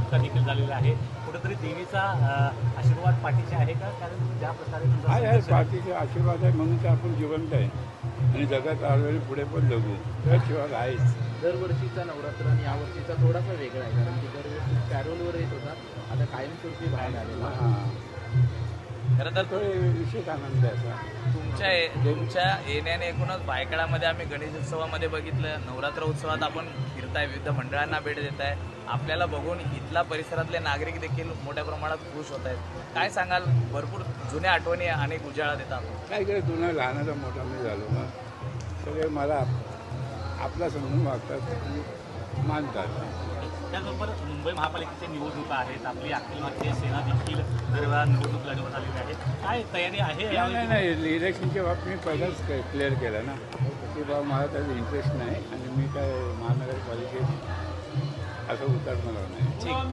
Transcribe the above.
सुटका देखील झालेली आहे. कुठेतरी देवीचा आशीर्वाद पाठीशी आहे का? कारण ज्या प्रकारे तुमचा आहे संघर्ष पाठीचा आशीर्वाद आहे म्हणून तर आपण जिवंत आहे आणि जगात आलेले पुढे पण जगू. तो आशीर्वाद आहेच. दरवर्षीचा नवरात्र आणि यावर्षीचा थोडासा वेगळा आहे, कारण की दरवर्षी पॅरोलवर येत होता, आता कायमस्वरूपी बाहेर आलेला. खरं तर तो विशेष आनंद आहे असा. तुमच्या येण्याने एकूणच भायखळामध्ये आम्ही गणेशोत्सवामध्ये बघितलं, नवरात्र उत्सवात आपण फिरताय, विविध मंडळांना भेट देत आहे. आपल्याला बघून इथला परिसरातले नागरिक देखील मोठ्या प्रमाणात खुश होत आहेत. काय सांगाल? भरपूर जुन्या आठवणी अनेक उजाळा देतात. काय केलं जुनं लहानाचा मोठा मी झालो ना, सगळे मला आपला समजून वागतात आणि मानतात. त्याचबरोबर मुंबई महापालिकेच्या निवडणुका आहेत. आपली अखिल सेना देखील दरवेळा निवडणूक लढवत आलेली आहे. काय तयारी आहे? नाही इलेक्शनच्या बाबतीत मी पहिलाच क्लिअर केलं ना की बाबा मला त्याचा इंटरेस्ट नाही आणि मी काय महानगरपालिकेत असं उतरणार नाही.